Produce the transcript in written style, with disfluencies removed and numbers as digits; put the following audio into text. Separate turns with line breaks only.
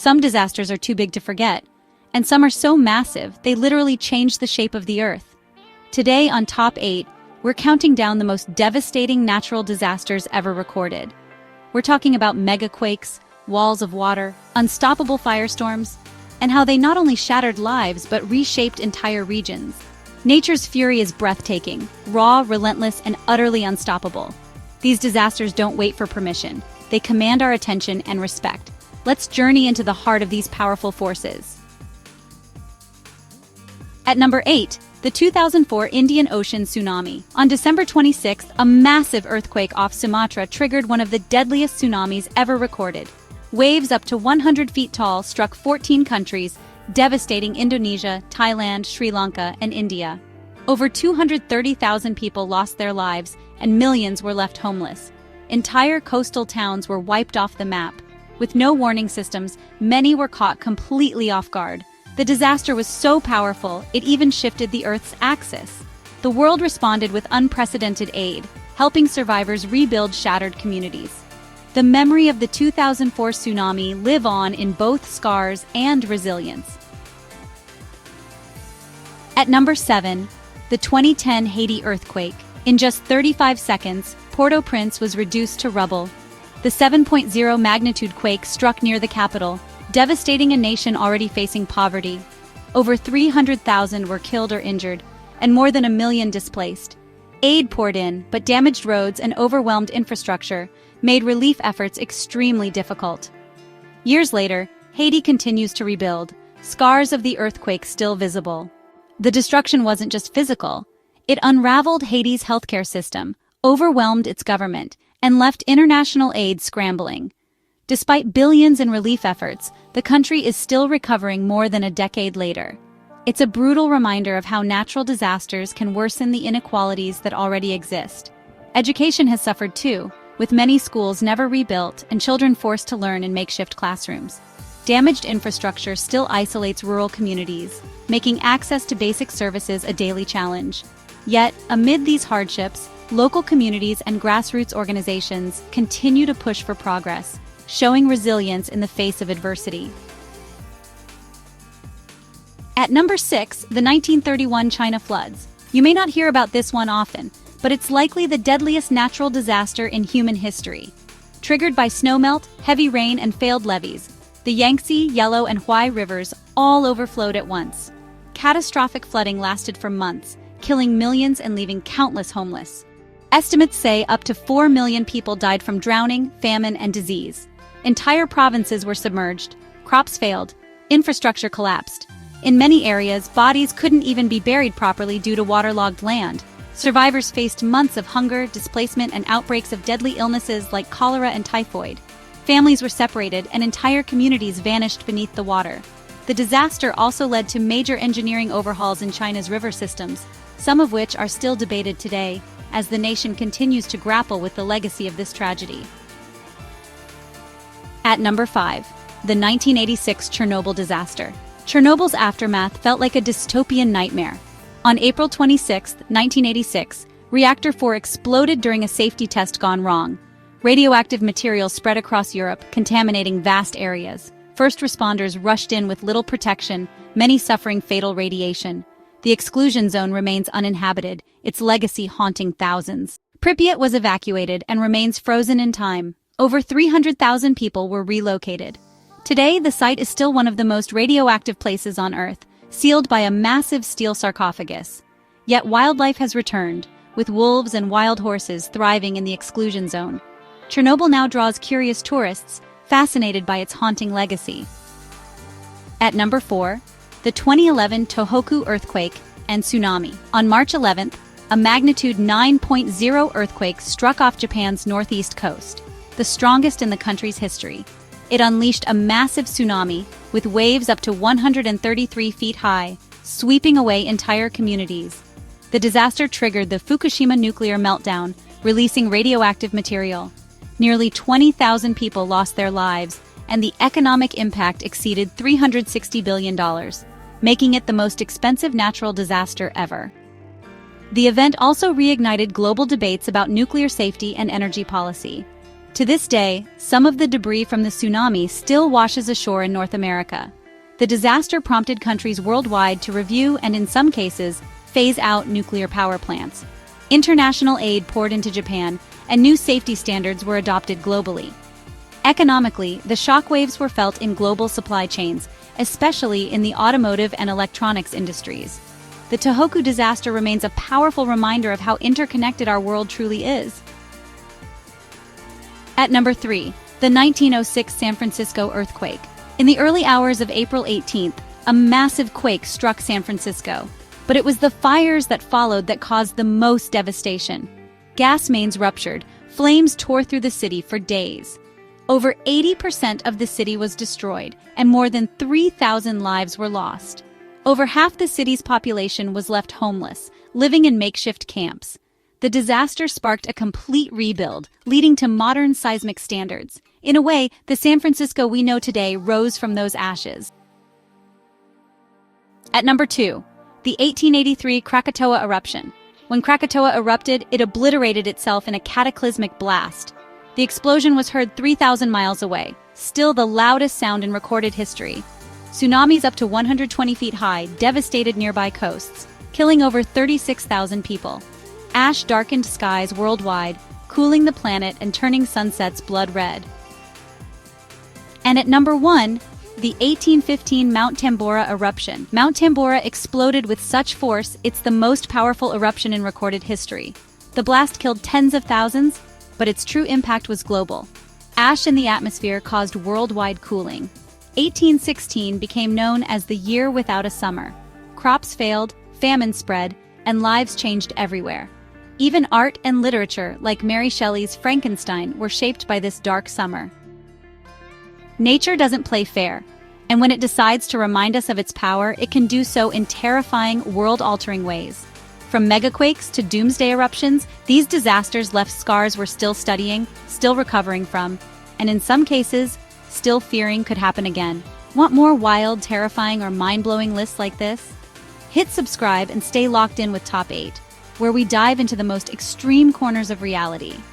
Some disasters are too big to forget, and some are so massive they literally change the shape of the Earth. Today on Top 8, we're counting down the most devastating natural disasters ever recorded. We're talking about mega-quakes, walls of water, unstoppable firestorms, and how they not only shattered lives but reshaped entire regions. Nature's fury is breathtaking, raw, relentless, and utterly unstoppable. These disasters don't wait for permission. They command our attention and respect. Let's journey into the heart of these powerful forces. At number 8, the 2004 Indian Ocean Tsunami. On December 26th, a massive earthquake off Sumatra triggered one of the deadliest tsunamis ever recorded. Waves up to 100 feet tall struck 14 countries, devastating Indonesia, Thailand, Sri Lanka, and India. Over 230,000 people lost their lives, and millions were left homeless. Entire coastal towns were wiped off the map. With no warning systems, many were caught completely off guard. The disaster was so powerful, it even shifted the Earth's axis. The world responded with unprecedented aid, helping survivors rebuild shattered communities. The memory of the 2004 tsunami live on in both scars and resilience. At number 7, the 2010 Haiti earthquake. In just 35 seconds, Port-au-Prince was reduced to rubble. The 7.0 magnitude quake struck near the capital, devastating a nation already facing poverty. Over 300,000 were killed or injured, and more than 1 million displaced. Aid poured in, but damaged roads and overwhelmed infrastructure made relief efforts extremely difficult. Years later, Haiti continues to rebuild, scars of the earthquake still visible. The destruction wasn't just physical. It unraveled Haiti's healthcare system, overwhelmed its government, and left international aid scrambling. Despite billions in relief efforts, the country is still recovering more than a decade later. It's a brutal reminder of how natural disasters can worsen the inequalities that already exist. Education has suffered too, with many schools never rebuilt and children forced to learn in makeshift classrooms. Damaged infrastructure still isolates rural communities, making access to basic services a daily challenge. Yet, amid these hardships, local communities and grassroots organizations continue to push for progress, showing resilience in the face of adversity. At number 6, the 1931 China floods. You may not hear about this one often, but it's likely the deadliest natural disaster in human history. Triggered by snowmelt, heavy rain, and failed levees, the Yangtze, Yellow, and Huai rivers all overflowed at once. Catastrophic flooding lasted for months, killing millions and leaving countless homeless. Estimates say up to 4 million people died from drowning, famine, and disease. Entire provinces were submerged, crops failed, infrastructure collapsed. In many areas, bodies couldn't even be buried properly due to waterlogged land. Survivors faced months of hunger, displacement, and outbreaks of deadly illnesses like cholera and typhoid. Families were separated, and entire communities vanished beneath the water. The disaster also led to major engineering overhauls in China's river systems, some of which are still debated today, as the nation continues to grapple with the legacy of this tragedy. At number 5, the 1986 Chernobyl disaster. Chernobyl's aftermath felt like a dystopian nightmare. On April 26, 1986, Reactor 4 exploded during a safety test gone wrong. Radioactive material spread across Europe, contaminating vast areas. First responders rushed in with little protection, many suffering fatal radiation. The exclusion zone remains uninhabited, its legacy haunting thousands. Pripyat was evacuated and remains frozen in time. Over 300,000 people were relocated. Today, the site is still one of the most radioactive places on Earth, sealed by a massive steel sarcophagus. Yet wildlife has returned, with wolves and wild horses thriving in the exclusion zone. Chernobyl now draws curious tourists, fascinated by its haunting legacy. At number 4, the 2011 Tohoku earthquake and tsunami. On March 11th, a magnitude 9.0 earthquake struck off Japan's northeast coast, the strongest in the country's history. It unleashed a massive tsunami, with waves up to 133 feet high, sweeping away entire communities. The disaster triggered the Fukushima nuclear meltdown, releasing radioactive material. Nearly 20,000 people lost their lives, and the economic impact exceeded $360 billion, making it the most expensive natural disaster ever. The event also reignited global debates about nuclear safety and energy policy. To this day, some of the debris from the tsunami still washes ashore in North America. The disaster prompted countries worldwide to review and, in some cases, phase out nuclear power plants. International aid poured into Japan, and new safety standards were adopted globally. Economically, the shockwaves were felt in global supply chains, especially in the automotive and electronics industries. The Tohoku disaster remains a powerful reminder of how interconnected our world truly is. At number 3, the 1906 San Francisco earthquake. In the early hours of April 18th, a massive quake struck San Francisco. But it was the fires that followed that caused the most devastation. Gas mains ruptured, flames tore through the city for days. Over 80% of the city was destroyed, and more than 3,000 lives were lost. Over half the city's population was left homeless, living in makeshift camps. The disaster sparked a complete rebuild, leading to modern seismic standards. In a way, the San Francisco we know today rose from those ashes. At number 2, the 1883 Krakatoa eruption. When Krakatoa erupted, it obliterated itself in a cataclysmic blast. The explosion was heard 3,000 miles away, still the loudest sound in recorded history. Tsunamis up to 120 feet high devastated nearby coasts, killing over 36,000 people. Ash darkened skies worldwide, cooling the planet and turning sunsets blood red. And at number 1, the 1815 Mount Tambora eruption. Mount Tambora exploded with such force, it's the most powerful eruption in recorded history. The blast killed tens of thousands, but its true impact was global. Ash in the atmosphere caused worldwide cooling. 1816 became known as the year without a summer. Crops failed, famine spread, and lives changed everywhere. Even art and literature, like Mary Shelley's Frankenstein, were shaped by this dark summer. Nature doesn't play fair, and when it decides to remind us of its power, it can do so in terrifying, world-altering ways. From mega-quakes to doomsday eruptions, these disasters left scars we're still studying, still recovering from, and in some cases, still fearing could happen again. Want more wild, terrifying, or mind-blowing lists like this? Hit subscribe and stay locked in with Top 8, where we dive into the most extreme corners of reality.